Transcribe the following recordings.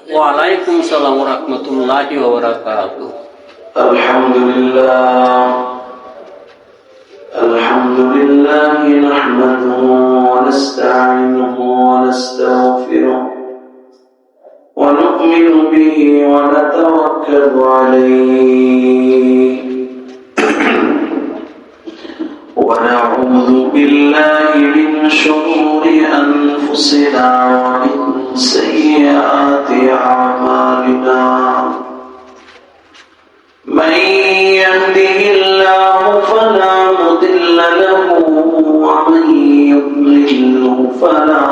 ওয়ালাইকুম সালাম ওয়া রাহমাতুল্লাহি ওয়া বারাকাতুহু। আলহামদুলিল্লাহ নাহমাদুহু ওয়া নাস্তাঈনুহু ওয়া নাস্তাগফিরুহু ওয়া নু'মিনু বিহি ওয়া নাতাওয়াক্কালু আলাইহি ওয়া না'উযু বিল্লাহি মিন শুরুরি আনফুসিনা ওয়া মিন sayyi'ati a'malina man yahdihillahu fala mudilla lahu wa man yudlilhu fala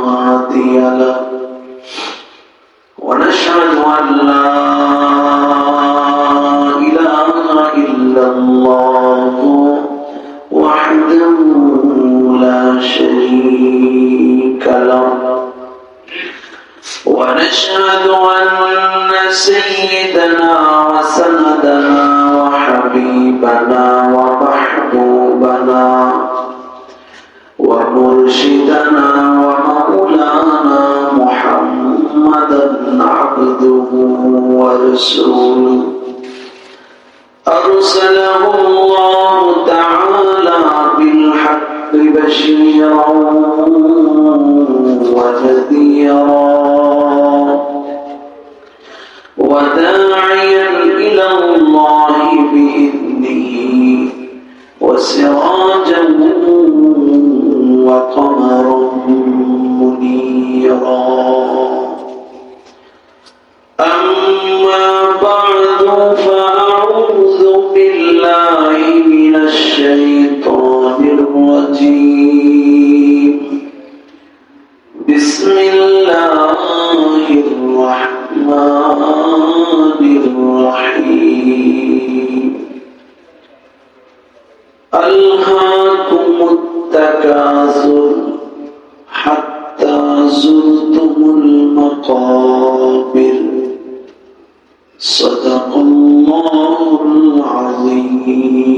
hadiya lahu wa nashhadu an la ilaha illallah wahdahu la sharika lahu ونشهد أن سيدنا وسندنا وحبيبنا ومحبوبنا ومرشدنا ومولانا محمدا عبده ورسوله أرسله الله تعالى بالحق بشيرا ونذيرا وداعيا إلى الله بإذنه وسراجا وقمرا منيرا أما بعد فأعوذ بالله من الشيطان الرجيم بسم الله الرحمن الرحيم ألهاكم التكاثر حتى زرتم المقابر صدق الله العظيم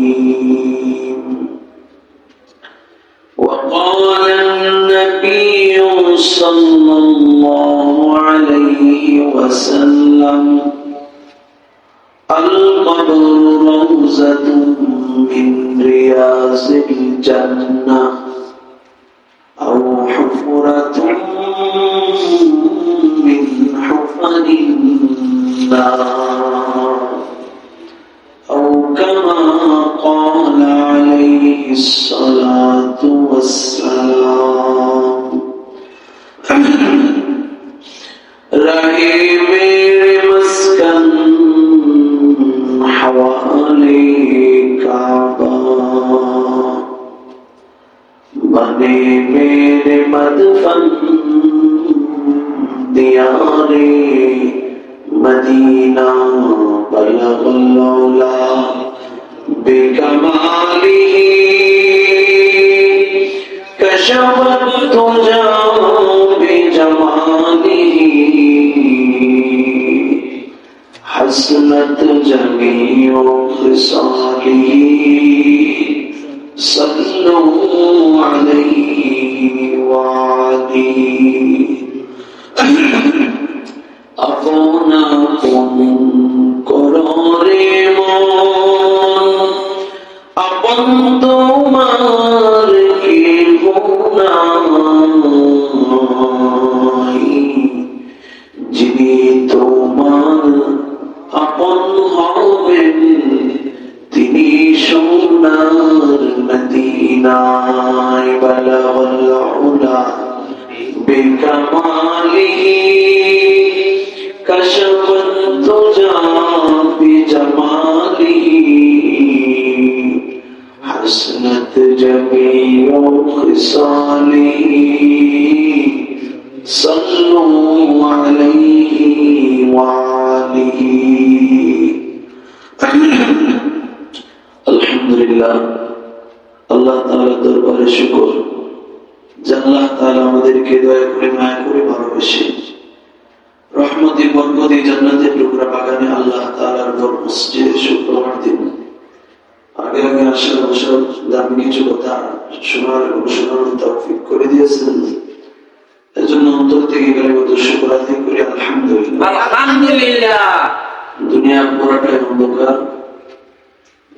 وقال النبي صلى الله عليه وسلم القبر روضة من رياض الجنة أو حفرة من حفر النار أو كما قال عليه الصلاة والسلام رہے میرے مسکن حوالے کعبہ بنے میرے مدفن دیارے مدینہ بلغ العلا بکمالہ کشف الدجى بجماله حسنت جميع خصاله صلوا عليه وآله আপনা কোন কররে মন আপন তোমার কেহ নাই যিনি তোমার আপন হবেন তিনি সোনার মদিনায় বালাগাল উলা বিকামালিহি كشف الدجى بجماله حسنت جميع خصاله صلوا عليه وآله الحمد لله الله تعالى দরবারে শুকর যে আল্লাহ তাআলা আমাদেরকে দয়া করে মায়া করে ভালোবাসে রহমতি বরকতি জান্নাতের টুকরা বাগানে আল্লাহ তাআলার ঘর মসজিদে শুক্রবার দিন আগে আগে আসার বছর দামি কিছু কথা শোনার তৌফিক করে দিয়েছেন। এজন্য অন্তর থেকে কালিমাতুশ শুকর আদায় করি আলহামদুলিল্লাহ। আলহামদুলিল্লাহ। দুনিয়া পুরাটাই অন্ধকার,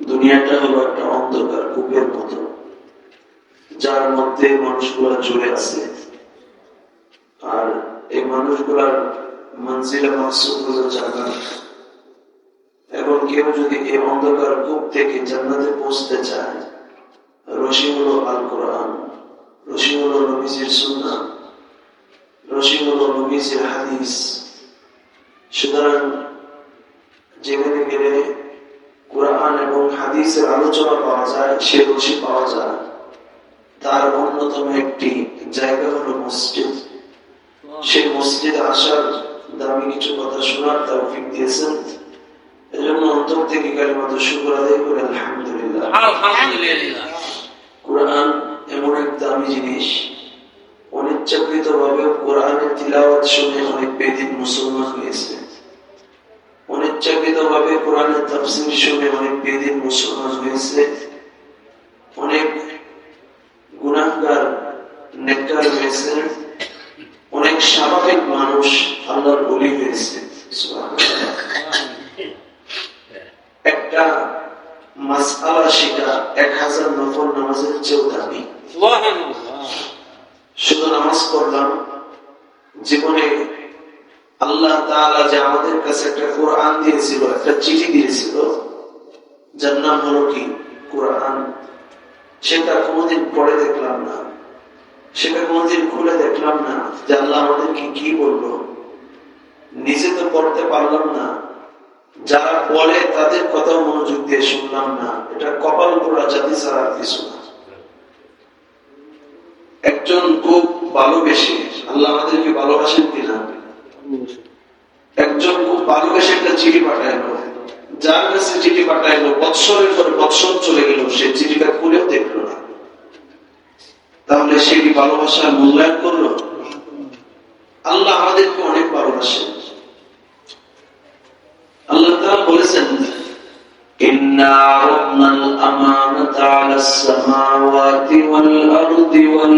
দুনিয়াটা হলো একটা অন্ধকার কূপের মতো, যার মধ্যে মানুষগুলা জুড়ে আছে। আর এই মানুষগুলার মঞ্জিলে মাকসুদ হলো জান্নাত। এবং কেউ যদি এই অন্ধকার কূপ থেকে জান্নাতে পৌঁছতে চায়, রশি হলো আল কোরআন, রশি হলো নবীজির সুন্নাহ, রশি হলো নবীজির হাদিস। সুতরাং যেখানে গেলে কোরআন এবং হাদিসের আলোচনা পাওয়া যায়, সে রশি পাওয়া যায়। তার অন্যতম একটি জায়গা হলো মসজিদ। সেই মসজিদে আসার দামি কিছু কথা শোনার তৌফিক দিয়েছেন। এজন্য অন্তর থেকে কালিমাত শুকর আদায় করে আলহামদুলিল্লাহ। আলহামদুলিল্লাহ। কোরআন এমন এক দামি জিনিস, অনিচ্ছাকৃত ভাবে কোরআনের তিলাওয়াত শুনে অনেক বেদিন মুসলমান হয়েছে। অনিচ্ছাকৃত ভাবে কোরআনের তাফসীর শুনে অনেক বেদিন মুসলমান হয়েছে। অনেক গুনাহগার নেককার হয়েছে। অনেক স্বাভাবিক মানুষ আল্লাহর ওলি হয়েছে। সুবহানাল্লাহ। একটা মাসআলা শিখা 1000 নফল নামাজের চেয়েও দামি। সুবহানাল্লাহ। শুধু নামাজ পড়লাম, জীবনে আল্লাহ তাআলা যে আমাদের কাছে একটা কোরআন দিয়েছিল, একটা চিঠি দিয়েছিল, যার নাম হলো কি কোরআন, সেটা কোনোদিন পড়ে দেখলাম না, সেটা কোনোদিন খুলে দেখলাম না যে আল্লাহ আমাদেরকে কি বললো। নিজে তো পড়তে পারলাম না, যারা বলে তাদের কথা মনোযোগ দিয়ে শুনলাম না। এটা কপাল পোড়া জাতি ছাড়া আর কিছু না। একজন খুব ভালোবেসে, আল্লাহ আমাদেরকে ভালোবাসেন কিনা, একজন খুব ভালোবেসে একটা চিঠি পাঠাইলো, যার কাছে চিঠি পাঠাইলো বৎসরের পর বৎসর চলে গেল, সে চিঠিটা খুলেও দেখলো না। তাহলে সে কি ভালোবাসার মূল্যায়ন করলো? আল্লাহ আমাদেরকে অনেক ভালোবাসেন। আল্লাহ তাআলা বলেছেন, ইন্না আরাদনাল আমানাতা আলাস সামাওয়াতি ওয়াল আরদি ওয়াল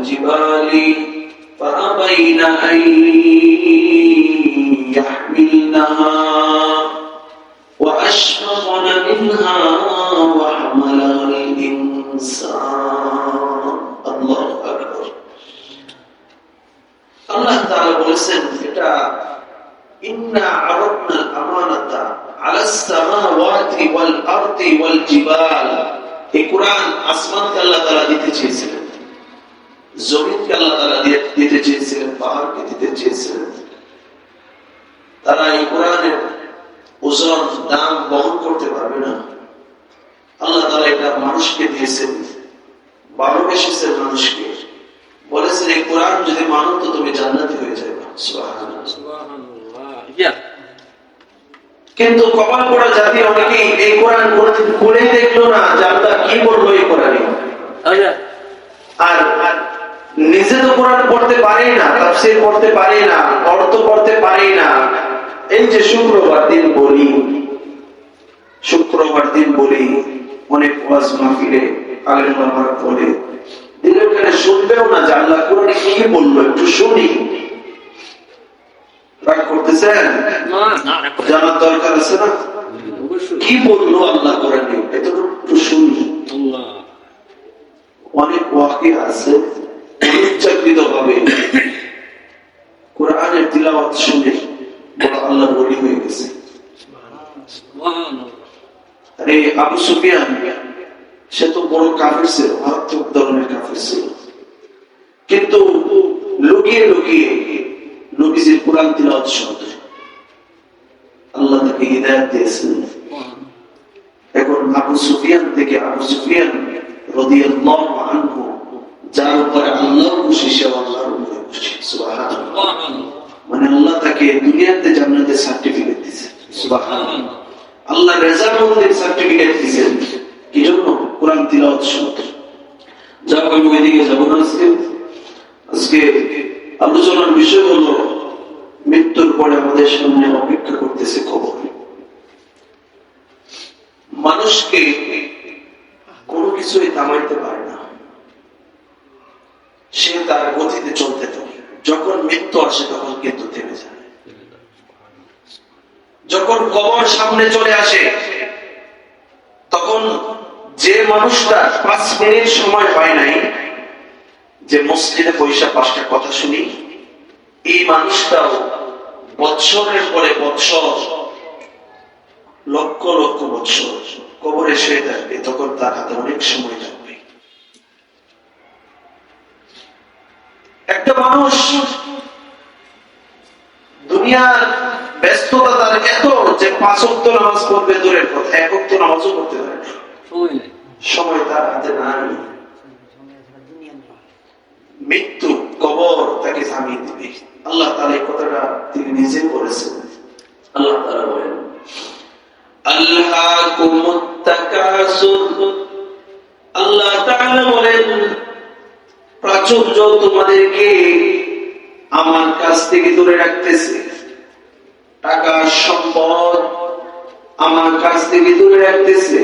জিবালি ফাআবাইনা আন ইয়াহমিলনাহা ওয়া আশফাকনা মিনহা ওয়া হামালাহাল ইনসান। আল্লাহু আকবার। আল্লাহ তাআলা বলেছেন, এটা ইন্না আরাদনাল আমানাতা আলাস সামাওয়াতি ওয়াল আরদি ওয়াল জিবাল। এই কোরআন আসমানকে আল্লাহ তাআলা দিতে চেয়েছিলেন, জমিনকে আল্লাহ তাআলা দিতে চেয়েছিলেন, পাহাড়কে দিতে চেয়েছিলেন। তারা এই কোরআনের ওজন দাম বহন করতে পারবে না। আল্লাহ তাআলা এটা মানুষকে দিয়েছেন, ভালোবেসেছেন মানুষকে। বলেছেন এই কোরআন যদি মানো তো তুমি জান্নাতি হয়ে যাবে। সুবহানাল্লাহ। কিন্তু কপাল পোড়া জাতি অনেকেই এই কোরআন কোনদিন পড়ে দেখলো না যে আল্লাহ কি বললো এই কোরআনে। আর নিজে তো কোরআন পড়তে পারেই না, তাফসীর পড়তে পারেই না, অর্থ পড়তে পারেই না। এই যে শুক্রবার দিন বলি অনেক ওয়াজ মাহফিলে আলেম ওলামারা বলে, দিনের কানে শুনবেও না যে আল্লাহ কোরআনে কি বললো, একটু শুনি। রাগ করতেছেন? জানার দরকার আছে না কি বললো আল্লাহ কোরআনে, এটা একটু শুনি। অনেক ওয়াকিয়া আছে ইচ্ছাকৃত ভাবে কোরআনের তিলাওয়াত শুনে বড় আল্লাহর ওলি হয়ে গেছে। আরে আবু সুফিয়ান, সে তো বড় কাফির ছিল, মারাত্মক ধরনের কাফির ছিল, কিন্তু লুকিয়ে লুকিয়ে নবীজির কোরআন তিলাওয়াত শুনত। আল্লাহ তাকে হিদায়াত দিয়েছেন। এখন আবু সুফিয়ান থেকে আবু সুফিয়ান রাদিয়াল্লাহু আনহু, যার উপরে আল্লাহর খুশি, সে আল্লাহর উপরে খুশি। সুবহানাল্লাহ। মানে আল্লাহ তাকে দুনিয়াতে জান্নাতের সার্টিফিকেট দিয়েছেন। সুবহানাল্লাহ। আল্লাহ রেজামন্দের সার্টিফিকেট দিয়েছেন। কি জন্য? কোরআন তিলাওয়াত শুনতে। যাও, আমি ওইদিকে যাবো না আজকে। আজকে আলোচনার বিষয় হলো মৃত্যুর পরে আমাদের সামনে অপেক্ষা করতেছে কবর। মানুষকে কোনো কিছুই থামাইতে পারে না। সে তার গতিতে চলতে থাকে। যখন মৃত্যু আসে তখন কিন্তু থেমে যায়। যখন কবর সামনে চলে আসে তখন যে মানুষটা 5 মিনিট সময় পায় নাই যে মসজিদে পয়সা 5টা কথা শুনি, এই মানুষটাও বৎসরের পরে বৎসর, লক্ষ লক্ষ বৎসর কবরে শুয়ে থাকবে, তখন তার হাতে অনেক সময় থাকবে। একটা মানুষ দুনিয়ার ব্যস্ততা তার এত যে 5 ওয়াক্ত নামাজ পড়বে দূরের কথা, 1 ওয়াক্ত নামাজও পড়তে পারে না, সময় তার হাতে নাই। মৃত্যু, কবর তাকে থামিয়ে দিবে। আল্লাহ তাআলা এই কথাটা তিনি নিজে বলেছেন। আল্লাহ তাআলা বলেন, আল্লাহকুমুত তাকাসুর। আল্লাহ তাআলা বলেন, প্রাচুর্য তোমাদেরকে আমার কাছ থেকে দূরে রাখতেছে, টাকা সম্পদ আমার কাছ থেকে দূরে রাখতেছে,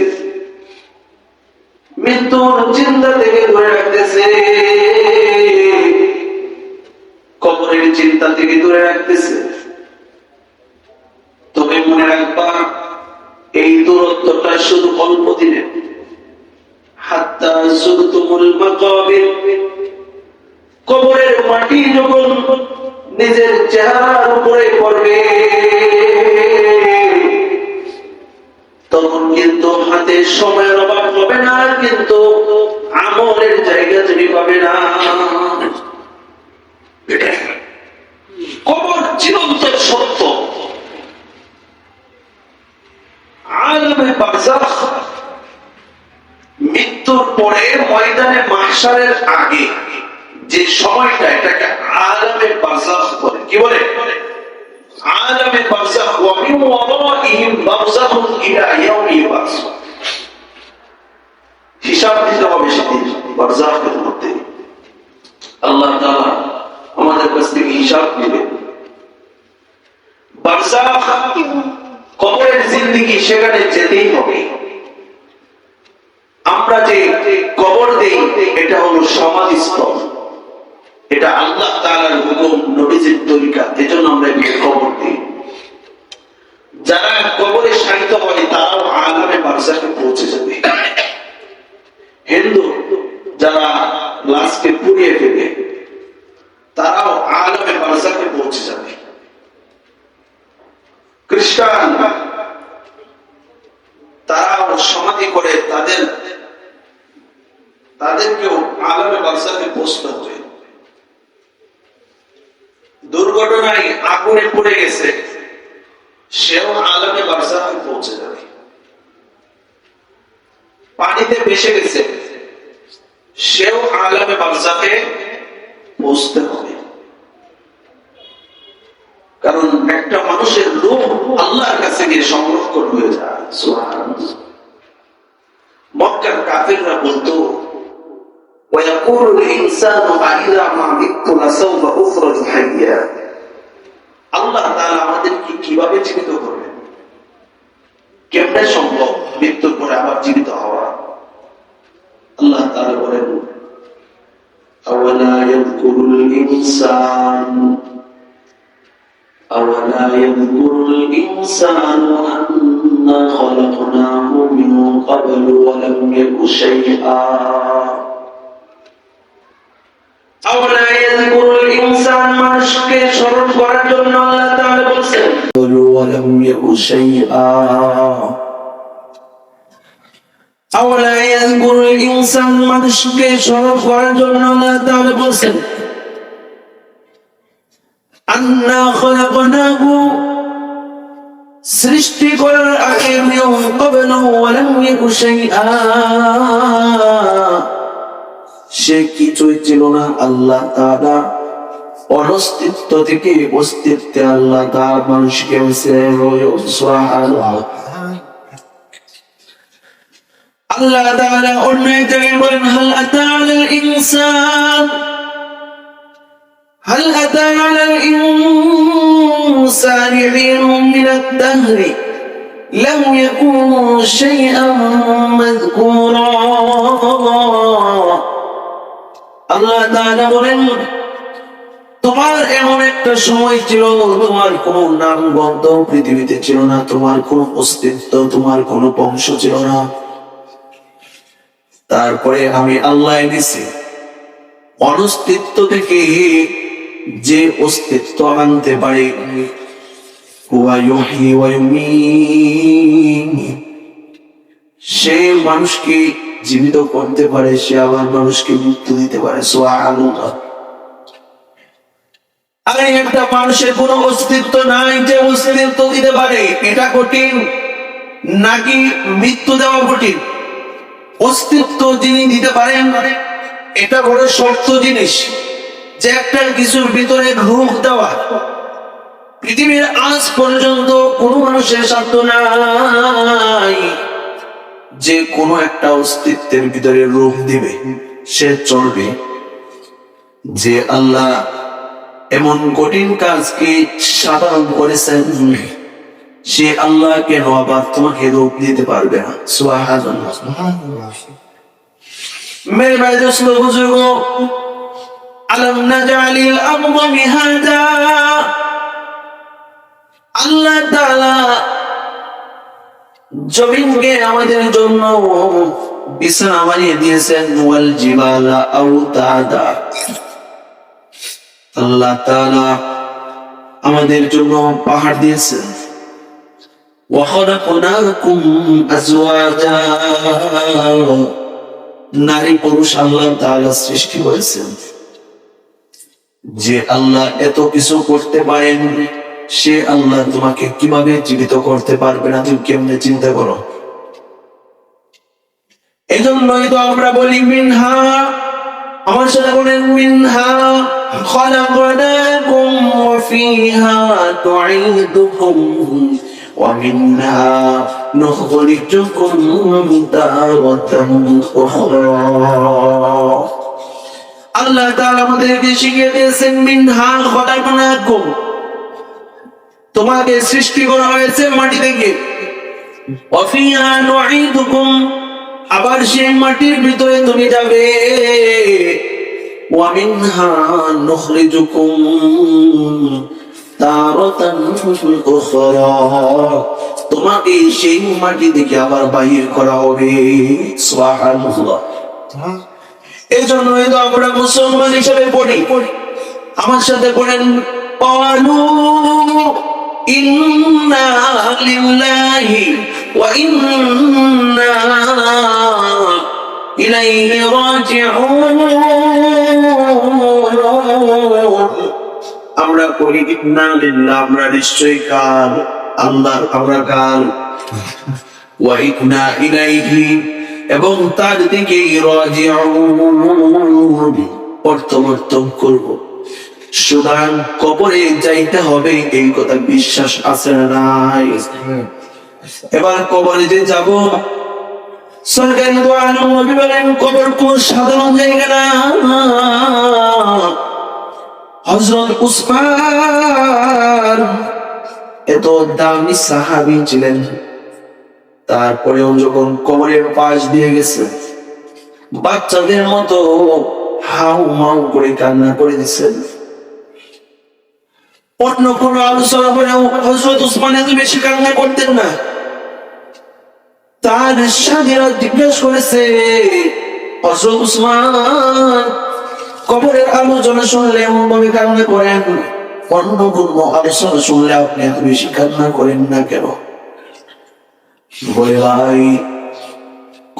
মৃত্যুর চিন্তা থেকে দূরে রাখতেছে, কবরের চিন্তা থেকে দূরে রাখতেছে। তবে মনে রাখবা, এই দূরত্বটা শুধু অল্প দিনের। হাত্তা যুরতুমুল মাকাবির, কবরের মাটি যখন নিজের চেহারার উপরে পড়বে তখন কিন্তু হাতে সময়ের অভাব হবে না, কিন্তু আমলের জায়গা তুমি পাবে না। কবর চিরন্তন সত্য। আলামে বারজাখ, মৃত্যুর পরে ময়দানে মাহশারের আগে যে সময়টা, এটাকে আলামে বারজাখ বলে। কি বলে? আলামে বারজাখ। ওয়া মিন ওয়ারাইহিম বারজাখুন ইলা ইয়াউমি ইউবাসুন। হিসাব দিতে হবে সেদিন বারজাখের মধ্যে। আল্লাহ তাআলা আমাদের কাছ থেকে হিসাব নেবেন। বারজাখ, কবরের জিন্দেগি, সেখানে যেতেই হবে। আমরা যে কবর দেই এটা হলো সমাধিস্থল, এটা আল্লাহ তাআলার হুকুম, নবীজির তরিকা, এজন্য আমরা কবর দিই। যারা কবরে শায়িত হয় তারাও আলামে বারজাখে পৌঁছে যাবে। হিন্দু যারা লাশকে পুড়িয়ে ফেলে তারাও আলামে বারজাখে পৌঁছে যাবে। খ্রিস্টান তারাও সমাধি করে তাদেরকেও আলামে বারজাখে পৌঁছতে হবে। দুর্ঘটনায় আগুনে পড়ে গেছে, সেও আলামে বারজাখে পৌঁছে যাবে। পানিতে ভেসে গেছে, সেও আলামে বারজাখে পৌঁছতে হবে। কারণ একটা মানুষের রূহ আল্লাহর কাছে গিয়ে সংরক্ষণ হয়ে যায়। সুবহানাল্লাহ। মক্কার কাফিররা বলতো, ويقول الإنسان أإذا ما مت لسوف أخرج حيا। আল্লাহ তাআলা আমাদেরকে কিভাবে জীবিত করবেন? কেমনে সম্ভব মৃত্যুর পরে আবার জীবিত হওয়া? আল্লাহ তাআলা বলেন, আওয়ালা ইয়াযকুরুল ইনসান أولا يذكر الإنسان أنا خلقناه من قبل ولم يك شيئا أولا يذكر الإنسان মানুষকে স্মরণ করার জন্য আল্লাহ তাআলা বলেন ولم يك شيئا أولا يذكر الإنسان মানুষকে স্মরণ করার জন্য আল্লাহ তাআলা বলেন আন্না খলাকনাহু, সৃষ্টি করার আগে, মিন ক্বাবলু ওয়া লাম ইয়াকু শাইআ, সে কিছুই ছিল না। আল্লাহ তাআলা অনস্তিত্ব থেকে অস্তিত্বে আল্লাহ তাআলা মানুষকে সুবহানাল্লাহ। আল্লাহ তাআলা অন্য জায়গায় বলেন, হাল আতা আলাল ইনসান هل أتى على الإنسان حين من الدهر لم يكن شيئا مذكورا। আল্লাহ তাআলা বলেন, তোমার এমন একটা সময় ছিল তোমার কোনো নাম গন্ধ পৃথিবীতে ছিল না, তোমার কোনো অস্তিত্ব, তোমার কোনো বংশ ছিল না। তারপরে আমি আল্লাহ এনেছি অনস্তিত্ব থেকে যে অস্তিত্ব আনতে পারে। হুয়া ইউহয়ি ওয়া ইউমীত, সে মানুষকে জীবিত করতে পারে, সে আবার মানুষকে মৃত্যু দিতে পারে। সুবহানাল্লাহ। আরে একটা মানুষের কোনো অস্তিত্ব নাই যে অস্তিত্ব দিতে পারে, এটা কঠিন নাকি মৃত্যু দেওয়া কঠিন? অস্তিত্ব যিনি দিতে পারেন এটা বড় শক্ত জিনিস, যে একটা কিছুর ভিতরে রূপ দেওয়া। পৃথিবীর আজ পর্যন্ত কোনো মানুষের সাধ্য নাই যে কোনো একটা অস্তিত্বের ভিতরে রূপ দিবে, সে চলবে। যে আল্লাহ এমন কঠিন কাজকে সাধারণ করেছেন, সে আল্লাহ কেন আবার তোমাকে রূপ দিতে পারবে না? সুবহানাল্লাহ। মেরে ভাই দোস্ত বুজুর্গ, আলাম নাজআলিল আরদা মিহাদা, আল্লাহ তাআলা জমিনকে আমাদের জন্য বিছানা বানিয়ে দিয়েছেন। ওয়াল জিবালা আওতাদা, আল্লাহ তাআলা আমাদের জন্য পাহাড় দিয়েছেন। ওয়া খালাকনাকুম আজওয়াজা, নারী পুরুষ আল্লাহ তাআলা সৃষ্টি করেছেন। যে আল্লাহ এত কিছু করতে পারেন, সে আল্লাহ তোমাকে কিভাবে জীবিত করতে পারবে না? তুমি কেমনে চিন্তা করো। এজন্যই তো আমরা বলি মিনহা, আমার সাথে বলেন মিনহা খালাকনাকুম ওয়া ফিহা তুঈদুকুম ওয়া মিনহা নুখরিজুকুম তারাতান উখরা। আল্লাহ তাআলা আমাদেরকে শিখিয়ে দিয়েছেন মিনহা খালাকনাকুম, তোমাকে সৃষ্টি করা হয়েছে মাটি থেকে। ওয়া ফিহা নুঈদুকুম, আবার সেই মাটির ভিতরে তুমি যাবে। ওয়া মিনহা নুখরিজুকুম তারাতান উখরা, তোমাকে সেই মাটি থেকে আবার বাহির করা হবে। সুবহানাল্লাহ। এই জন্যই তো আমরা মুসলমান হিসেবে পড়ি। আমার সাথে পড়েন, ক্বালু ইন্না লিল্লাহি ওয়া ইন্না ইলাইহি রাজিউন। আমরা করি ইন্না লিল্লাহ, আমরা নিশ্চয়ই কাল আল্লাহর, আমরা কাল। ওয়া ইন্না ইলাইহি, এবং তার দিকে রাজিউন, প্রত্যাবর্তন করব। সুতরাং কবরে যাইতে হবে, এই কথা বিশ্বাস আছে না নাই? এবার কবরে যে যাব, সরকারি দোয়ার নবী বলেন কবর কোন সাধারণ জায়গা না। হযরত উসমান এত দামি সাহাবী ছিলেন, তারপরেও যখন কবরের পাশ দিয়ে গেছে, বাচ্চাদের মতো হাউ মাউ করে কান্না করে দিচ্ছেন। অন্য কোনো আলোচনা করেও হযরত উসমান এত বেশি কান্না করতেন না। তার সাথীরা জিজ্ঞেস করেছে, হযরত উসমান কবরের আলোচনা শুনলে এমন ভাবে কান্না করেন, অন্য কোনো আলোচনা শুনলে আপনি এত বেশি কান্না করেন না কেন? বলে, ভাই,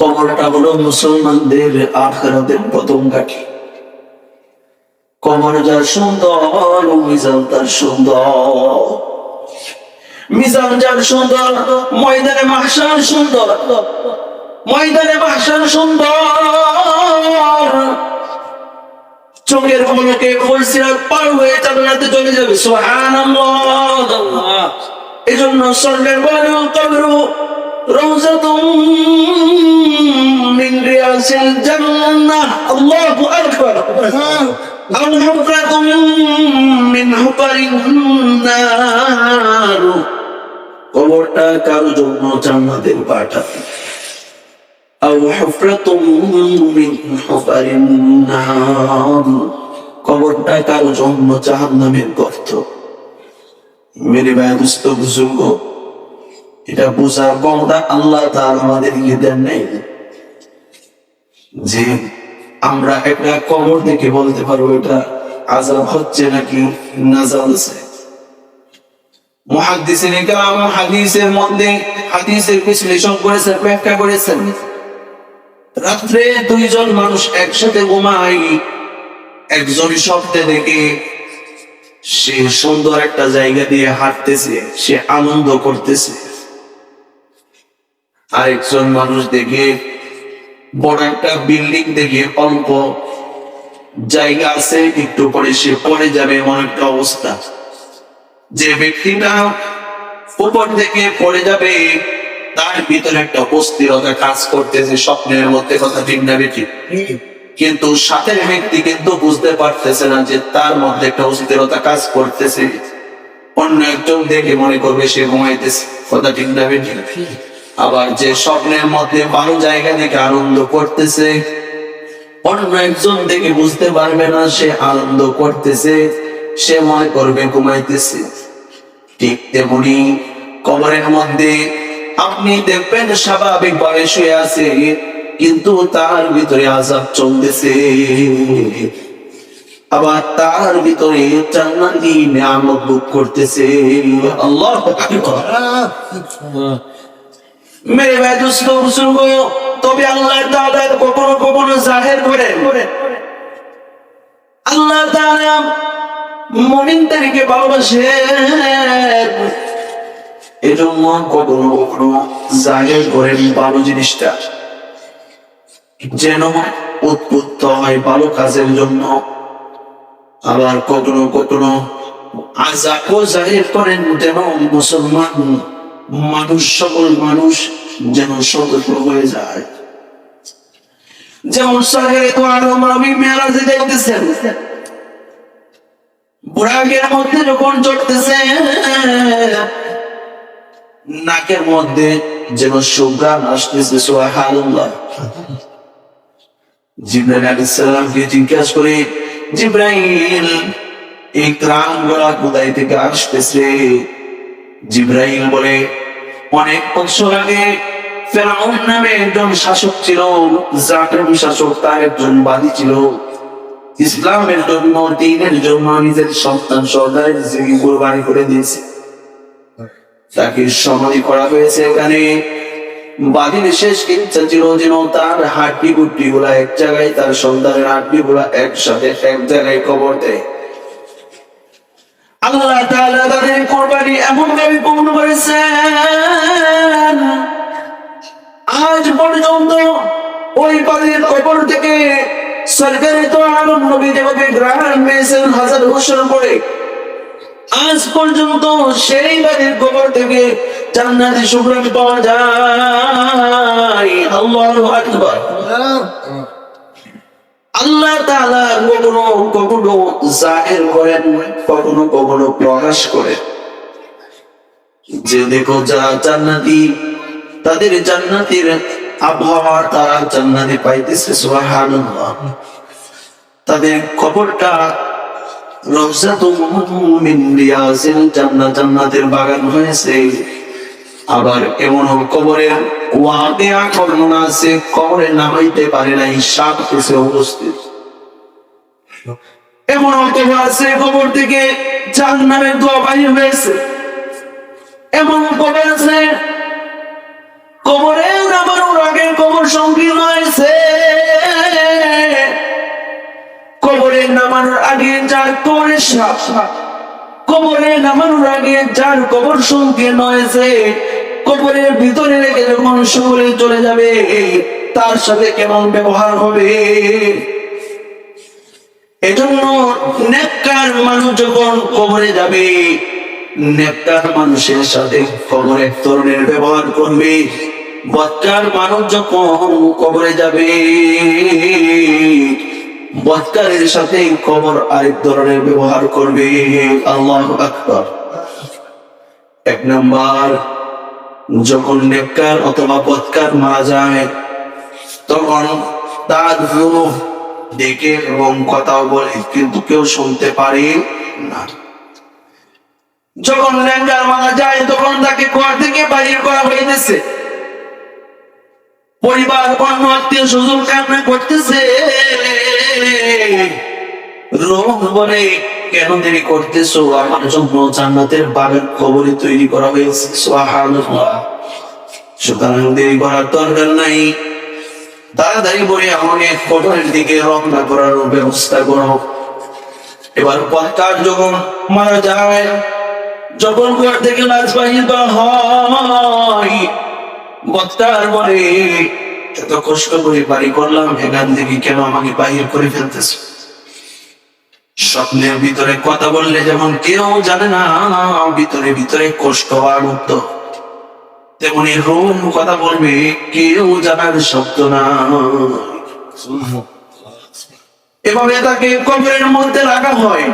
কবরটা হলো মুসলমানদের আখিরাতের প্রথম ঘাঁটি। কবর যার সুন্দর, মিজান তার সুন্দর। মিজান যার সুন্দর, ময়দানে মাহশার সুন্দর। ময়দানে মাহশার সুন্দর, চোখের পলকে ফুলসিরাত পার হয়ে জান্নাতে চলে যাবে। সুবহানাল্লাহ। এজন্য সরকার বলেন কবরু রাউযাতুম মিন রিয়াসিল জান্নাহ। আল্লাহু আকবার। আও হুফরাতুম মিন হুফারিন নার, কবরটা কারো জন্য জান্নাতের বাটা। আও হুফরাতুম মিন হুফারিন নার, কবরটা কারো জন্য জাহান্নামের গর্ত। মেরে ভাই বুঝতো বুঝুক, এটা বোঝার ক্ষমতা আল্লাহ তাআলা আমাদেরকে দেন নাই যে আমরা একটা কবর দেখে বলতে পারবো এটা আযাব হচ্ছে নাকি নাজাল আছে। মুহাদ্দিসিনে কেরাম হাদিসের মধ্যে হাদিসের বিশ্লেষণ করেছেন, ব্যাখ্যা করেছেন। রাত্রে দুইজন মানুষ একসাথে ঘুমায়, একজন স্বপ্নে দেখে সে সুন্দর একটা জায়গা দিয়ে হাঁটতেছে, সে আনন্দ করতেছে। আরেকজন মানুষ দেখে বড় একটা বিল্ডিং দেখে অল্প জায়গা আছে, একটু পরে সে পড়ে যাবে এমন একটা অবস্থা। যে ব্যক্তিটা উপর থেকে পড়ে যাবে তার ভিতরে একটা অস্থিরতা কাজ করতেছে, স্বপ্নের মধ্যে, কথা ঠিক না বেঠিক? কিন্তু সাথের ব্যক্তি কিন্তু বুঝতে পারতেছে না যে তার মধ্যে একটা অস্থিরতা কাজ করতেছে। অন্য একজন দেখে মনে করবে সে ঘুমাইতেছে, কথা ঠিক না বেঠিক? আবার যে স্বপ্নের মধ্যে ভালো জায়গা দেখে আনন্দ করতেছে, অন্য একজন দেখে বুঝতে পারবে না সে আনন্দ করতেছে, সে মনে করবে ঘুমাইতেছে। ঠিক তেমনি কবরের মধ্যে আপনি দেখবেন স্বাভাবিক ভাবে শুয়ে আছে, কিন্তু তার ভিতরে আযাব চলতেছে, আবার তার ভিতরে জান্নাতি নিয়ামত ভোগ করতেছে। আল্লাহু আকবার। মেরে ভাই দোস্ত বুজুর্গ, তবে আল্লাহ তাআলা কখনো কখনো জাহির করেন। আল্লাহ তাআলা মুমিনদেরকে ভালোবাসেন, এজন্য কখনো কখনো জাহির করেন ভালো জিনিসটা, যেন উদ্বুদ্ধ হয় ভালো কাজের জন্য। আবার কখনো কখনো আযাবও জাহির করেন, যেন মুসলমান মানুষ, সকল মানুষ যেন সতর্ক হয়ে যায়। যেমন সাহেব নবী মেরাজে দেখতেছেন, বুরাকের মধ্যে যখন চড়তেছে, নাকের মধ্যে যেন সুঘ্রাণ আসতেছে, সুবহানাল্লাহ। জিবরাইল আলাইহিস সালামকে জিজ্ঞাসা করে, জিবরাইল এই ঘ্রাণগুলা কোথায় থেকে আসতেছে? জিবরাইল বলে, অনেক বছর আগে ফেরাউন নামে একজন শাসক ছিল, জালিম শাসক, তার একজন বাদী ছিল। ইসলামের জন্য, দ্বীনের জন্য নিজের সন্তান সর্দারের জিন্দগি কুরবানি করে দিয়েছে, তাকে সমাধি করা হয়েছে। এখানে বাদীর শেষ ইচ্ছা ছিল যেন তার হাড্ডি গুড্ডি গুলা এক জায়গায়, তার সন্তানের হাড্ডি গুলা একসাথে এক জায়গায় কবর দেয়। আল্লাহ তাআলা তাদের কুরবানি এমন ভাবে পূর্ণ করেছেন, আজ পর্যন্ত ওই বাদীর কবর থেকে সরকারে তো আলম নবী যেভাবে গ্রহণ পেয়েছেন হাজার বছর পরে, আজ পর্যন্ত সেই বাদীর কবর থেকে জান্নাতি সুগন্ধ পাওয়া যায়। আল্লাহু আকবার। আল্লাহ তাআলা কখনো কখনো জাহির করেন, কখনো কখনো প্রকাশ করেন, যে দেখো যারা জান্নাতি তাদের জান্নাতের আবহাওয়া, তারা জান্নাতে পাইতেছে, সুবহানাল্লাহ। তাদের কবরটা রওজাতুম মিন রিয়াজিল জান্নাহ, জান্নাতের বাগান হয়েছে। আবার এমন কবরের ওয়াকিয়া বর্ণনা আছে, কবরে নামাইতে পারে নাই, সাপ এসে উপস্থিত। এমন কবর আছে কবর থেকে জাহান্নামের ধোঁয়া বাইর হয়েছে। এমন কবর আছে কবরে নামানোর আগে কবর সংকীর্ণ হয়েছে, কবরে নামানোর আগে যার কবরের সাপ, কবরে নামানোর আগে যার কবর সংকীর্ণ হয়েছে, কবরের ভিতরে রেখে যখন শরীরে চলে যাবে তার সাথে কেমন ব্যবহার হবে। এজন্য নেককার মানুষ যখন কবরে যাবে, নেককার মানুষের সাথে কবর এক ধরনের ব্যবহার করবে, বদকার মানুষ যখন কবরে যাবে, বদকারের সাথে কবর আরেক ধরনের ব্যবহার করবে। আল্লাহু আকবার। এক নাম্বার, যখন নেককার অথবা বদকার মারা যায়, তখন তার রূহ দেখে এবং কথাও বলে, কিন্তু কেউ শুনতে পারে না। যখন নেককার মারা যায় তখন তাকে ঘর থেকে বাইরে করা হইতেছে। পরিবার অন্য আত্মীয় স্বজন কান্না করতেছে। রূহ বলে, কেন দেরি করতেছো? আমার জন্য জান্নাতের বাগান কবরে তৈরি করা হয়েছে। সুবহানাল্লাহ। সুতরাং দেরি করার দরকার নাই, তাড়াতাড়ি করে আমাকে কবরের দিকে রওনা করার ব্যবস্থা করো। এবার পথকার যখন মারা যায়, যখন ঘর থেকে লাশ বাহির করা হয়, পথকার বলে, এত কষ্ট করে বাড়ি করলাম, এখান থেকে কেন আমাকে বাহির করে ফেলতেছে? স্বপ্নের ভিতরে কথা বললে যেমন কেউ জানে না ভিতরে ভিতরে কষ্ট আনন্দ, তেমনি রুম কথা বলবে কেউ জানার শব্দ না। এভাবে তাকে কবরের মধ্যে রাখা হয়।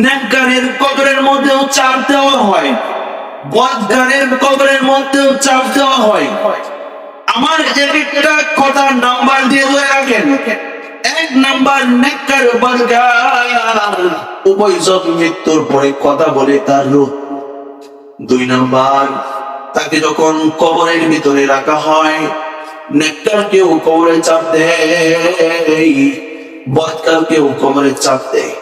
নেককারের কবরের মধ্যেও চাপ দেওয়া হয়, বদকারের কবরের মধ্যেও চাপ দেওয়া হয়। আমার একটা কথা নাম্বার দিয়ে ধরে রাখেন। এক নাম্বার, নেককার বদকার উভয়জন মৃত্যুর পরে কথা বলে তার রূহ। দুই নাম্বার, তাকে যখন কবরের ভিতরে রাখা হয়, নেককার কেউ কবরে চাপ দেয়, বদকার কেউ কবরে চাপ দেয়।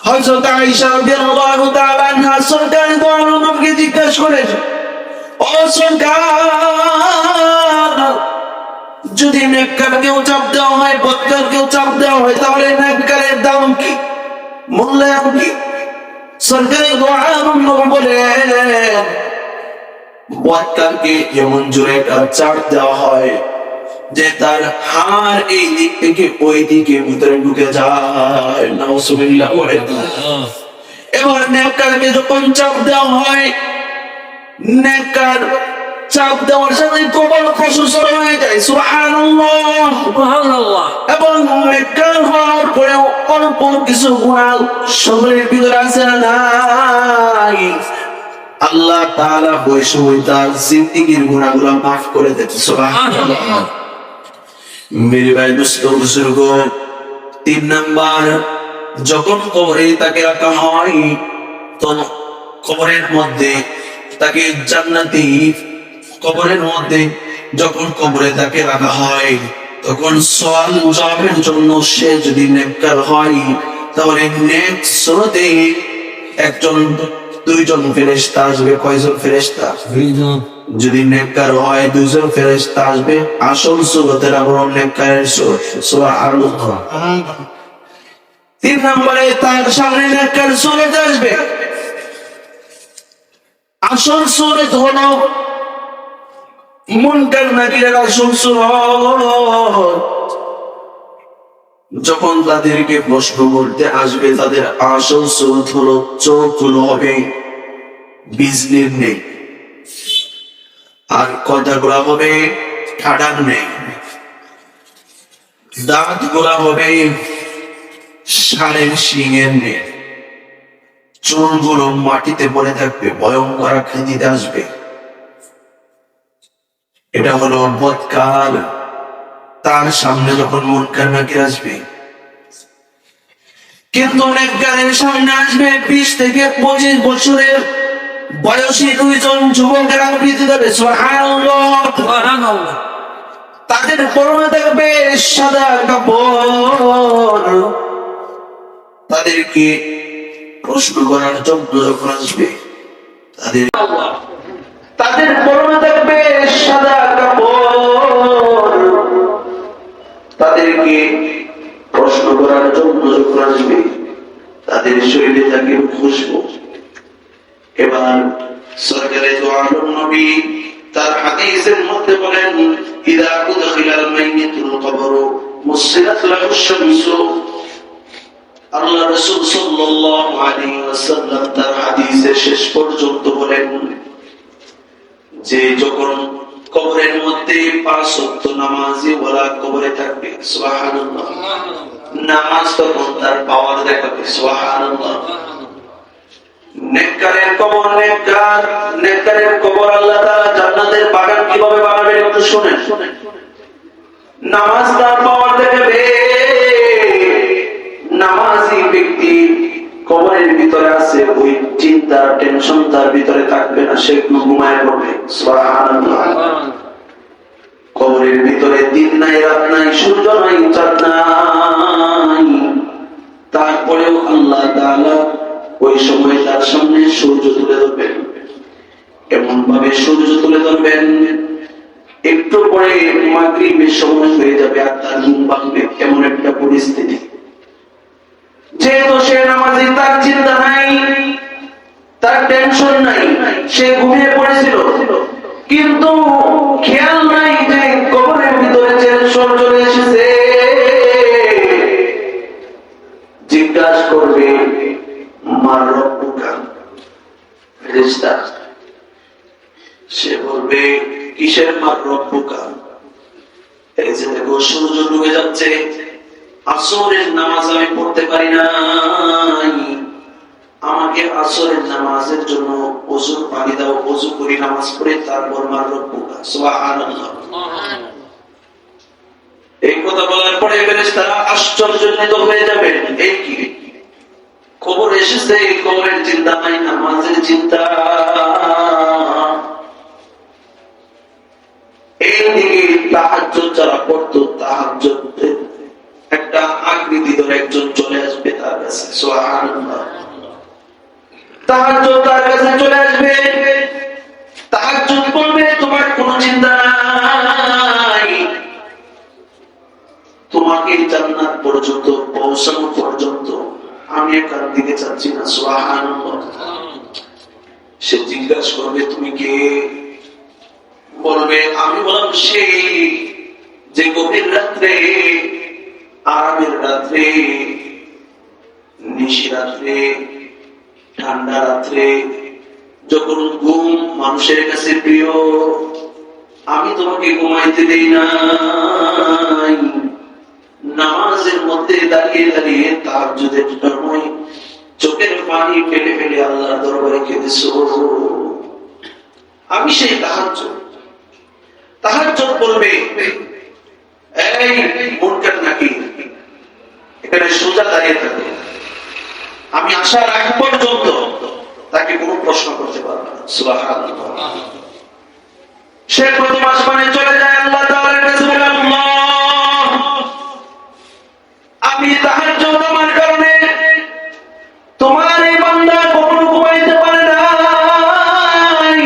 হযরত আয়েশা রাদিয়াল্লাহু তাআলা আনহা সরকার দু আলমকে জিজ্ঞাসা করেন, ও সরকার, যদি নেককার কেউ চাপ দেওয়া হয়, বদকার কেউ চাপ দেওয়া হয়, তাহলে নেককারের দাম কি, মূল্যায়ন কি? সরকারি দু আলম বলেন, বদকারকে এমন জোরে চাপ দেওয়া হয় যে তার হাড় এই দিক থেকে ওই দিকে ভিতরে ঢুকে যায়। নাউজুবিল্লাহ। এবার নেককারকে যখন চাপ দেওয়া হয়, নেককার চাপ দেওয়ার সাথে কবর প্রশস্ত হয়ে যায়। সুবহানাল্লাহ, সুবহানাল্লাহ। এবং নেককার হওয়ার পরেও অল্প কিছু গুনাহ শরীরের ভিতরে আছে না নাই, আল্লাহ তাআলা ওই সময় তার জিন্দেগীর গুনাহগুলো মাফ করে দেন। সুবহানাল্লাহ। মেরে ভাই, দোস্ত, বুজুর্গ, তিন নাম্বার, যখন কবরে তাকে রাখা হয়, তো কবরের মধ্যে তাকে জান্নাতি, কবরের মধ্যে যখন কবরে তাকে রাখা হয়, তখন সওয়াল জবাবের জন্য সে যদি নেককার হয়, তাহলে নেক সুরতে একজন দুইজন ফেরেশতা আসবে। কয়জন ফেরেশতা? দুইজন। যদি নেককার হয় দুইজন ফেরেশতা আসবে। আসল সুরতের আবরণ নেককারের সুরত। সুবহানাল্লাহ। তিন নম্বরে তার সামনে নেককার সুরত আসবে। আসল সুরত হলো মুনকার নাকিরের আসল সুরত। যখন তাদেরকে প্রশ্ন করতে আসবে, তাদের আসল সুরত হলো চোখগুলো হবে বিজলির নেই, আর কথাগুলো হবে ঠাডার নেই, দাঁত গুলা হবে ষাঁড়ের শিঙের নেই, চুলগুলো মাটিতে পড়ে থাকবে, ভয়ঙ্কর আকৃতিতে আসবে। এটা হলো বদকার। তার সামনে যখন মুনকার নাকির আসবে, কিন্তু নেককারের সামনে আসবে 20 থেকে 25 বছরের বয়সী দুইজন যুবকের আবৃত্তি দেবে। সুবহানাল্লাহ, সুবহানাল্লাহ। তাদের পরনে থাকবে সাদা কাপড়। তাদেরকে প্রশ্ন করার জন্য যখন আসবে, তাদের পরনে থাকবে সাদা কাপড়। তাদেরকে প্রশ্ন করার জন্য যখন আসবে, তাদের শরীরে থাকবে খুশবু। এবার সরকারে দু আলম নবী তার হাদিসের মধ্যে বলেন, ইদা উদখিলাল মাইয়িতুল কবর মুসিরাত লাহু শামসু। আল্লাহ রাসূল সাল্লাল্লাহু আলাইহি ওয়াসাল্লাম তার হাদিসের শেষ পর্যন্ত বলেন যে যখন কবরের মধ্যে 5 ওয়াক্ত নামাজি ওয়ালা কবরে থাকবে, সুবহানাল্লাহ, নামাজ তখন তার পাওয়ার দেখাবে। সুবহানাল্লাহ। নেককারের কবর, নেককারের কবর আল্লাহ তাআলা জান্নাতের বাগান কিভাবে বানাবেন একটু শুনেন। নামাজ তার পাওয়ার দেখাবে। নামাজি ব্যক্তি কবরের ভিতরে আছে, ওই চিন্তা টেনশন তার ভিতরে থাকবে না, সে একটু ঘুমায় পড়বে। সুবহানাল্লাহ। কবরের ভিতরে দিন নাই, রাত নাই, সূর্য নাই, চাঁদ নাই, তারপরেও আল্লাহ তাআলা ওই সময় তার সামনে সূর্য তুলে ধরবেন। এমন ভাবে সূর্য তুলে ধরবেন, একটু পরে মাগরিবের সময় হয়ে যাবে আর তার ঘুম ভাঙবে, এমন একটা পরিস্থিতি। যেহেতু সে নামাজি, তার চিন্তা নাই, তার টেনশন নাই, সে ঘুমিয়ে পড়েছিল, কিন্তু খেয়াল নাই যে কবরের ভিতরে টেনশন চলে এসেছে। জিজ্ঞাসা করবে, মার রব্বুকা, ফেরেশতা। সে বলবে, কিসের মার রব্বুকা? এই যে দেখো সূর্য ডুবে যাচ্ছে, আসরের নামাজ আমি পড়তে পারি নাই, আমাকে আসরের নামাজের জন্য ওযুর পানি দাও, ওযু করে নামাজ পড়ে তারপর মার রব্বুকা। সুবহানাল্লাহ। এই কথা বলার পরে ফেরেশতারা আশ্চর্যান্বিত হয়ে যাবে, এই কি খবর এসেছে, কবরের চিন্তা নাই, নামাজের চিন্তা। এইদিকে তাহাজ্জুদ যারা পড়তো, তাহাজ্জুদে একটা আকৃতি ধরে একজন চলে আসবে তার কাছে। সুবহানাল্লাহ। তাহাজ্জুদ তার কাছে চলে আসবে, তাহাজ্জুদ বলবে, তোমার কোনো চিন্তা নাই, তোমাকে জান্নাত পর্যন্ত পৌঁছানো পর্যন্ত আমি একার দিকে চাচ্ছি না। সুবহানাল্লাহ। সে জিজ্ঞাসা করবে, তুমি কে? বলবে, আমি বললাম সেই যে গভীর রাত্রে, আরামের রাত্রে, নিশি রাত্রে, ঠান্ডা রাত্রে, যখন ঘুম মানুষের কাছে প্রিয়, আমি তোমাকে ঘুমাইতে দেই নাই, নামাজের মধ্যে দাঁড়িয়ে দাঁড়িয়ে তাহাজ্জুদের সময় চোখের পানি ফেলে ফেলে আল্লাহর দরবারে কেঁদেছো, আমি সেই তাহাজ্জুদ। তাহাজ্জুদ বলবে, এই মুনকার নাকি, এখানে সোজা দাঁড়িয়ে থাকে, আমি আসার আগ পর্যন্ত তাকে কোনো প্রশ্ন করতে পারবে না। সুবহানাল্লাহ। সে প্রথম আসমানে চলে যায়, আল্লাহ তাআলার কাছে বলে, আল্লাহ, আমি তাহাজ্জুদ আমার কারণে তোমার এই বান্দা কখনো ঘুমাইতে পারে নাই,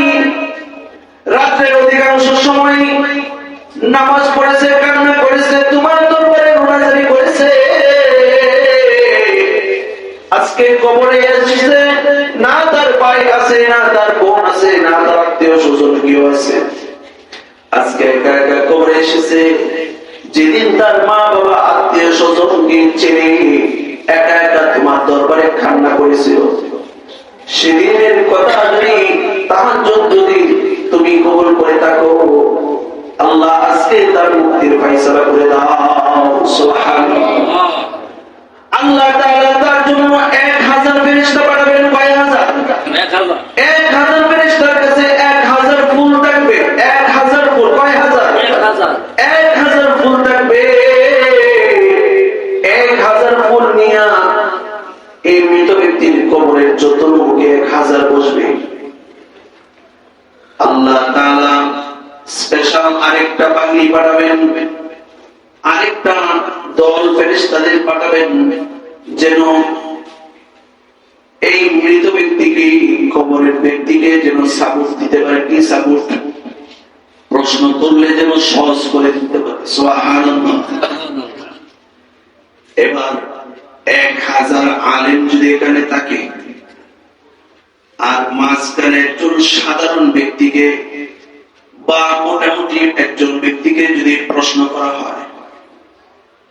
রাতের অধিকাংশ সময় নামাজ পড়েছে, কান্না করেছে, তোমার দরবারে রোনাজারি করেছে, আজকে কবরে এসেছে, না তার ভাই আছে, না তার বোন আছে, না তার আত্মীয় স্বজন কেউ আছে, আজকে একা একা কবরে এসেছে। যেদিন তার মা বাবা আত্মীয় স্বজনকে ছেড়ে একা একা তোমার দরবারে কান্না করেছিল, সেদিনের কথা যদি তাহাজ্জুদ যদি তুমি কবুল করে থাকো, আল্লাহ আজকে তার মুক্তির ফয়সালা করে দাও। সুবহানাল্লাহ। আল্লাহ তাআলা তার জন্য 1000 ফেরেশতা পাঠাবেন। কয় হাজার? 1000 ফেরেশতার কাছে 1000 ফুল থাকবে। 1000 ফুল। কয় হাজার? 1000 ফুল থাকবে। 1000 ফুল নিয়ে এই মৃত ব্যক্তির কবরের যত লোকে 1000 বসবে। আল্লাহ তাআলা স্পেশাল আরেকটা বাহিনী পাঠাবেন, আরেকটা দল ফেরেশতাদের পাঠাবেন, যেন এই মৃত ব্যক্তিকে, কবরের ব্যক্তিকে যেন সাবুত দিতে পারে। কি সাবুত? প্রশ্ন করলে যেন সহজ করে দিতে পারে। সুবহানাল্লাহ। এবার 1000 আলেম যদি এখানে থাকে, আর মাঝখানে একজন সাধারণ ব্যক্তিকে বা মোটামুটি একজন ব্যক্তিকে যদি প্রশ্ন করা হয়,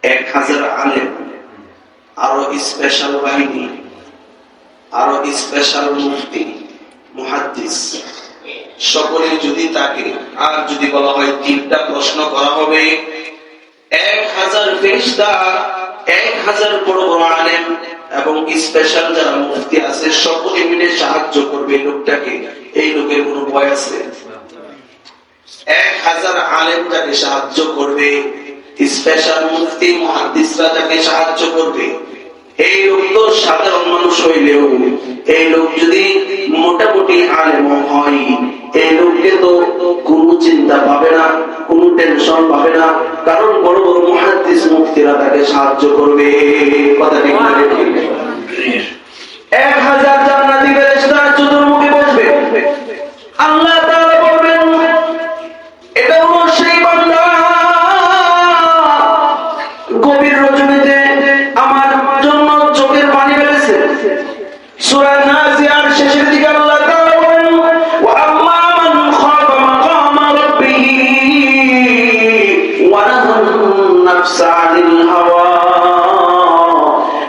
1000 আলেম, আরো স্পেশাল বাহিনী, আরো স্পেশাল মুফতি, মুহাদ্দিস, সকলে যদি তাকে, আর যদি বলা হয় 3টা প্রশ্ন করা হবে, 1000 ফেরেশতা, 1000 বড় বড় আলেম এবং স্পেশাল যারা মুফতি আছে, সকলে মিলে সাহায্য করবে লোকটাকে। এই লোকের কোনো ভয় আছে? 1000 আলেম যাকে সাহায্য করবে, স্পেশাল মুফতি মুহাদ্দিসরা যাকে সাহায্য করবে, এই লোক তো সাধারণ মানুষ হইলেও এই লোক যদি মোটামুটি আলেম হয়, এই লোককে তো কোনো চিন্তা পাবে না, কোনো টেনশন পাবে না, কারণ বড় বড় মুহাদ্দিস মুফতিরা তাকে সাহায্য করবে। কথা ঠিক না? 1000 জান্নাতি ফেরেশতা চতুর্মুখে বসবে। আল্লাহ তাআলা বলবেন, এটা হলো সেই বান্দা গভীর রজনীতে আমার জন্য চোখের পানি ফেলেছে। সূরা নাজিয়ার শেষের দিকে আল্লাহ তাআলা বলেন, ওয়া আম্মা মান খাফা মাকামা রাব্বিহি ওয়া নাহান নাফসা আনিল হাওয়া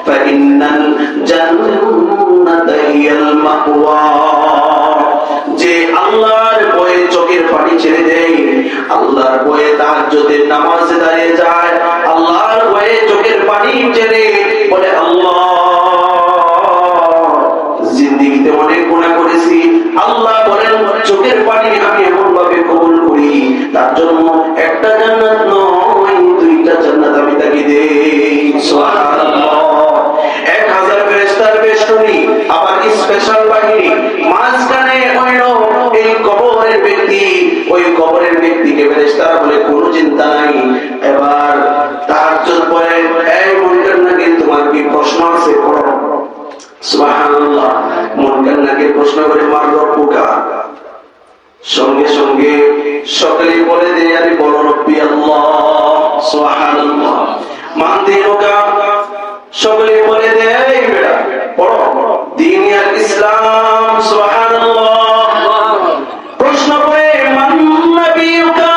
ফাইন্নাল জান্নাতা হিয়াল মাওয়া। যে আল্লাহর ভয়ে চোখের পানি ছেড়ে দেয়, আল্লাহর ভয়ে তাহাজ্জুদের নামাজে দাঁড়িয়ে যায়, আল্লাহর ভয়ে চোখের পানি ছেড়ে বলে, আল্লাহ জিন্দেগিতে অনেক গুনাহ করেছি, আল্লাহ বলেন চোখের পানি আমি এমন ভাবে কবুল করি, তার জন্য একটা জান্নাত নয় 2টা জান্নাত আমি তাকে দেই। সুবহানাল্লাহ। 1000 ফেরেশতার বেষ্টনী, আবার স্পেশাল বাহিনী, মাঝখানে হইল এই কবরের ব্যক্তি। ওই কবরের ব্যক্তিকে ফেরেশতারা বলে কোনো চিন্তা নাই, এবার তাহাজ্জুদ পড়ে, এই মুনকার নাকির তোমার কি প্রশ্ন আছে? পড়ো। সুবহানাল্লাহ। মুনকার নাকির প্রশ্ন করে, মার রব্বুকা। সঙ্গে সঙ্গে সকলে বলে দেয়, আরে বলো রব্বি আল্লাহ। সুবহানাল্লাহ। মান দিনুকা। সকলে বলে দেয়, এই বেটা পড়ো, দ্বীন আল ইসলাম। সুবহানাল্লাহ। প্রশ্ন করে, মান নবিয়ুকা,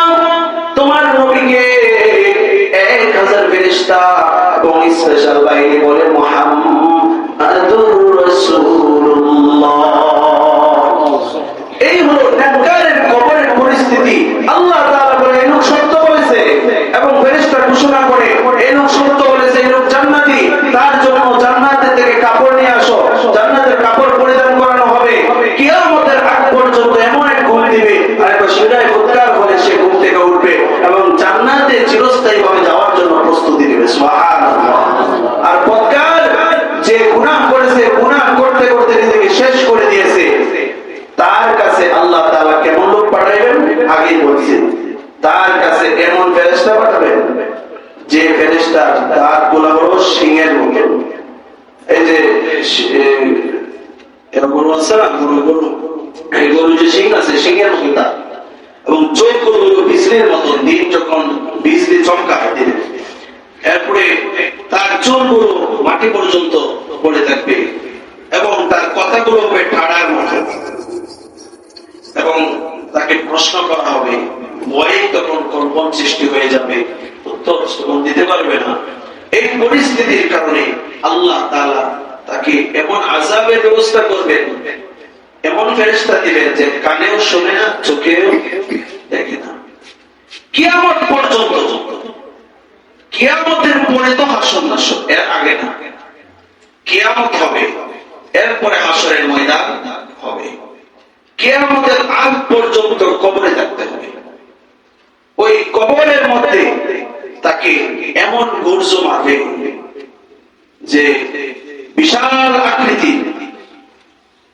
তোমার নবীকে। 1000 ফেরেশতা এবং স্পেশাল বাহিনী বলে, মুহাম্মাদুর রাসূলুল্লাহ। এই হলো নেককারের কবরের পরিস্থিতি। আল্লাহ তাআলা বলে, এই লোক সত্য বলেছে, এবং ফেরেশতা ঘোষণা করে, এই লোক সত্য বলেছে, এই লোক জান্নাতি, তার জন্য জান্নাতের থেকে কাপড় নিয়ে আসো, জান্নাতের কাপড় পরিধান করানো হবে। কিয়ামতের আগ পর্যন্ত এমন এক ঘুম দিবে, আর একটা শিরায় ফুৎকার বলে সে ঘুম থেকে উঠবে এবং জান্নাতে চিরস্থায়ীভাবে যাওয়ার জন্য প্রস্তুতি নেবে। সুবহানাল্লাহ। আর ফুৎকার যে গুনাহ করেছে, গুনাহ করতে করতে নিজেকে শেষ করে দিয়েছে, তার কাছে আল্লাহ তাআলা কেমন লোক পাঠাইবেন? আগেই বলছেন, তার কাছে এমন ফেরেশতা পাঠাবেন যে ফেরেশতার দাঁতগুলো হলো সিংহের মতো। এই যে গরু আছে না, গরু, এই গরু যে সিং আছে, সিংহের মতো দাঁত, এবং চোখগুলো হলো বিজলির মতো, দিন যখন বিজলি চমকায় দিনে, এরপরে তার চুলগুলো মাটি পর্যন্ত পড়ে থাকবে, এবং তার কথাগুলো হবে ঠাড়ার মতো, এবং তাকে প্রশ্ন করা হবে, ভয়ে তখন কম্পন সৃষ্টি হয়ে যাবে, উত্তর তখন দিতে পারবে না। এই পরিস্থিতির কারণে আল্লাহ তাআলা তাকে এমন আযাবের ব্যবস্থা করবেন, এমন ফেরেশতা দিবেন যে কানেও শোনে না, চোখেও দেখে না। কিয়ামত পর্যন্ত, কিয়ামতের পরে তো হাসর নাসর, এর আগে না। কিয়ামত হবে, এরপরে হাসরের ময়দান হবে। কিয়ামতের আগ পর্যন্ত কবরে থাকতে হবে। ওই কবরের মধ্যে তাকে এমন গুরজ মারবে যে বিশাল আকৃতি,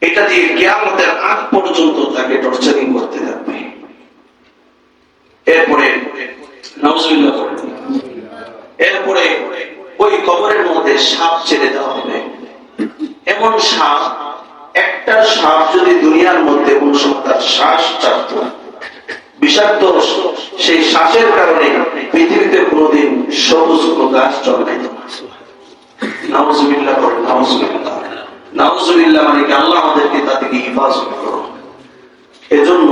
এটা দিয়ে কিয়ামতের আগ পর্যন্ত তাকে টর্চারিং করতে থাকবে। এরপরে নাউজুবিল্লাহ করেন, এরপরে ওই কবরের মধ্যে সাপ ছেড়ে দেওয়া হবে। এমন সাপ, একটা সাপ যদি দুনিয়ার মধ্যে কোন সময় তার শ্বাস চাপত, বিষাক্ত সেই শ্বাসের কারণে পৃথিবীতে কোনোদিন সবুজ কোনো গাছ জন্মাইত না। নাউজুবিল্লাহ করেন, নাউজুবিল্লাহ। নাউজুবিল্লাহ মানে কি আল্লাহ আমাদেরকে তা থেকে হিফাজত করো। এজন্য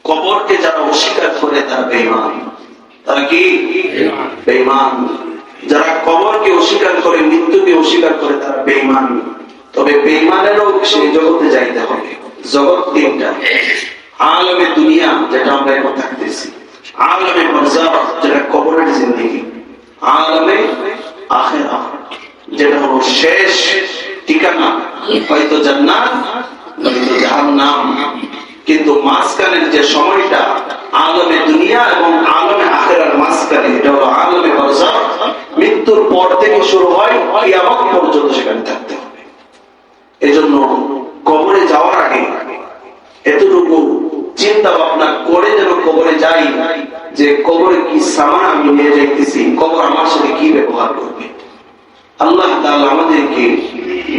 কবরকে যারা অস্বীকার করে তারা বেঈমান। তারা কি বেঈমান? যারা কবরকে অস্বীকার করে, মৃত্যুকে অস্বীকার করে, তারা বেঈমান। তবে বেঈমানেরও সেই জগতে যাইতে হবে। জগৎ তিনটা: আলমে দুনিয়া, যেটা আমরা এখন থাকতেছি; আলমে বারজাখ, যেটা কবরের জিন্দেগি; আলমে আখিরাহ, যেটা হলো শেষ ঠিকানা, হয়তো জান্নাত নয়তো জাহান্নাম। কিন্তু মাঝখানের যে সময়টা, আলমে দুনিয়া এবং আলমে আখিরার মাঝখানে, এটা হলো আলমে বারজাখ। মৃত্যুর পর থেকে শুরু হয়, কিয়ামত পর্যন্ত সেখানে থাকতে হবে। এজন্য কবরে যাওয়ার আগে এতটুকু চিন্তা ভাবনা করে যেন কবরে যাই, যে কবরে কি সামান আমি নিয়ে যাইতেছি, কবর আমার সাথে কি ব্যবহার করবে। আল্লাহ তাআলা আমাদেরকে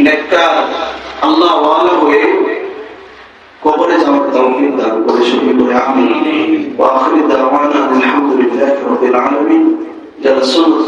নেককার আল্লাহ ওয়ালা হয়ে কবরে যাওয়ার তৌফিক দান করে। সবাই বলে আমিন। ওয়া আখিরু দাওয়ানা আলহামদুলিল্লাহি রাব্বিল আলামিন। যারা সুন্নাত